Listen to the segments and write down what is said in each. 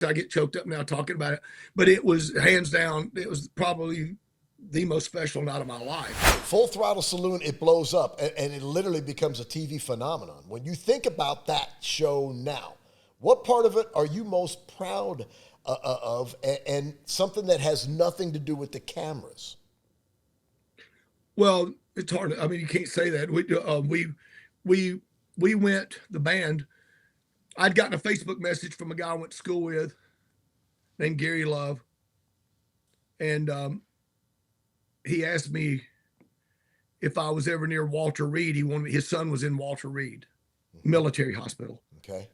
I get choked up now talking about it, but it was hands down, it was probably the most special night of my life. Full Throttle Saloon, it blows up, and it literally becomes a TV phenomenon. When you think about that show now, what part of it are you most proud of, and something that has nothing to do with the cameras? Well, it's hard. I mean, you can't say that. We went, the band. I'd gotten a Facebook message from a guy I went to school with named Gary Love. And he asked me if I was ever near Walter Reed. His son was in Walter Reed Military Hospital. Okay.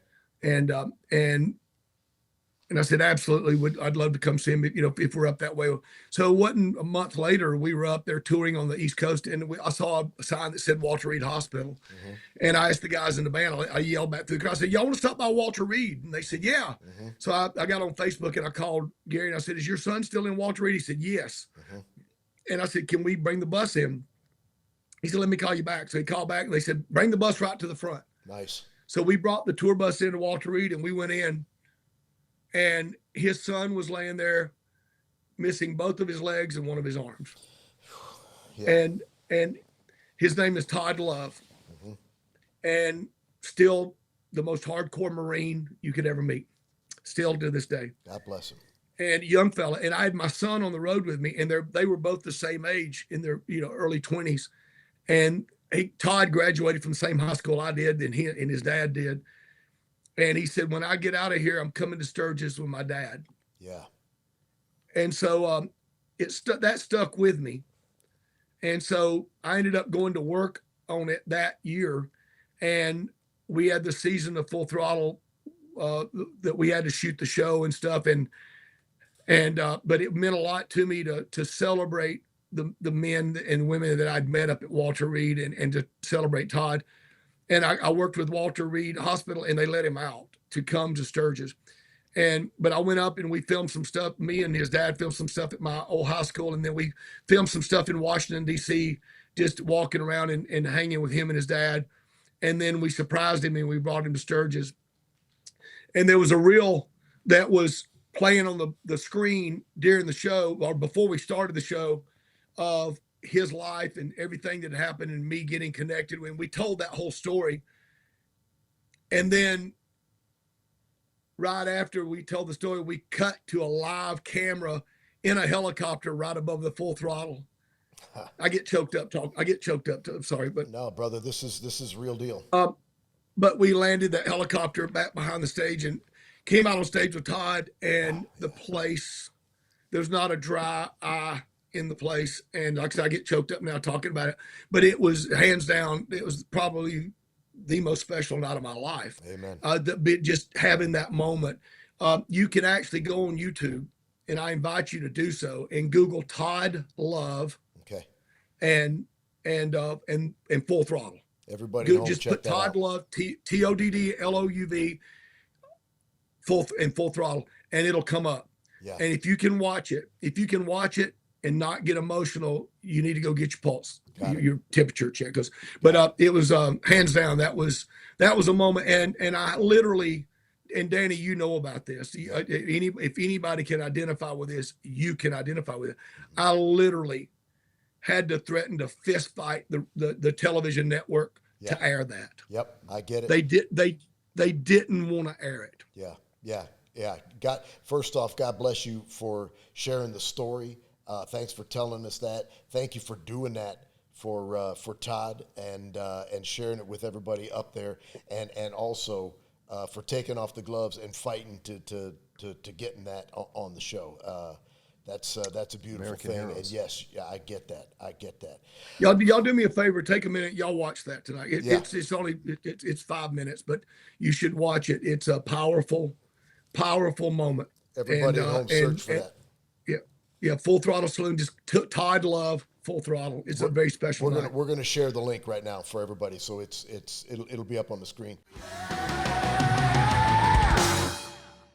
And I said, absolutely, I'd love to come see him, if we're up that way. So it wasn't a month later, we were up there touring on the East Coast, and I saw a sign that said Walter Reed Hospital. Mm-hmm. And I asked the guys in the band, I yelled back through the crowd, I said, y'all want to stop by Walter Reed? And they said, yeah. Mm-hmm. So I got on Facebook and I called Gary and I said, is your son still in Walter Reed? He said, yes. Mm-hmm. And I said, can we bring the bus in? He said, let me call you back. So he called back and they said, bring the bus right to the front. Nice. So we brought the tour bus into Walter Reed and we went in. And his son was laying there missing both of his legs and one of his arms. Yeah. And his name is Todd Love. Mm-hmm. And still the most hardcore Marine you could ever meet. Still to this day. God bless him. And young fella. And I had my son on the road with me, and they were both the same age in their early 20s. And Todd graduated from the same high school I did, and he and his dad did. And he said, when I get out of here, I'm coming to Sturgis with my dad. Yeah. And so that stuck with me. And so I ended up going to work on it that year. And we had the season of Full Throttle that we had to shoot the show and stuff. But it meant a lot to me to celebrate the men and women that I'd met up at Walter Reed and to celebrate Todd. And I worked with Walter Reed Hospital, and they let him out to come to Sturgis. But I went up and we filmed some stuff. Me and his dad filmed some stuff at my old high school. And then we filmed some stuff in Washington, D.C., just walking around and hanging with him and his dad. And then we surprised him and we brought him to Sturgis. And there was a reel that was playing on the screen during the show, or before we started the show, of his life and everything that happened and me getting connected when we told that whole story. And then right after we told the story, we cut to a live camera in a helicopter right above the Full Throttle. I get choked up I'm sorry, but no, brother, this is real deal. But we landed that helicopter back behind the stage and came out on stage with Todd, and the place, there's not a dry eye in the place. And like I said, I get choked up now talking about it, but it was hands down, it was probably the most special night of my life. Amen. Just having that moment. You can actually go on YouTube, and I invite you to do so, and Google Todd Love. Okay. And Full Throttle. Everybody just check put Todd Love, TODDLOUV, Full Throttle, and it'll come up. Yeah. And if you can watch it and not get emotional, you need to go get your pulse, your temperature check. But it was hands down, that was a moment. And I literally, and Danny, you know about this. If anybody can identify with this, you can identify with it. I literally had to threaten to fist fight the television network to air that. Yep, I get it. They didn't want to air it. Yeah. First off, God bless you for sharing the story. Thanks for telling us that. Thank you for doing that for Todd and sharing it with everybody up there, and also for taking off the gloves and fighting to getting that on the show. That's a beautiful American thing. heroes. And yes, I get that. Y'all do me a favor, take a minute, y'all watch that tonight. It's 5 minutes, but you should watch it. It's a powerful moment. Everybody at home search for that. Yeah, Full Throttle Saloon, just Todd Love, Full Throttle. It's a very special night. We're gonna share the link right now for everybody, so it'll be up on the screen.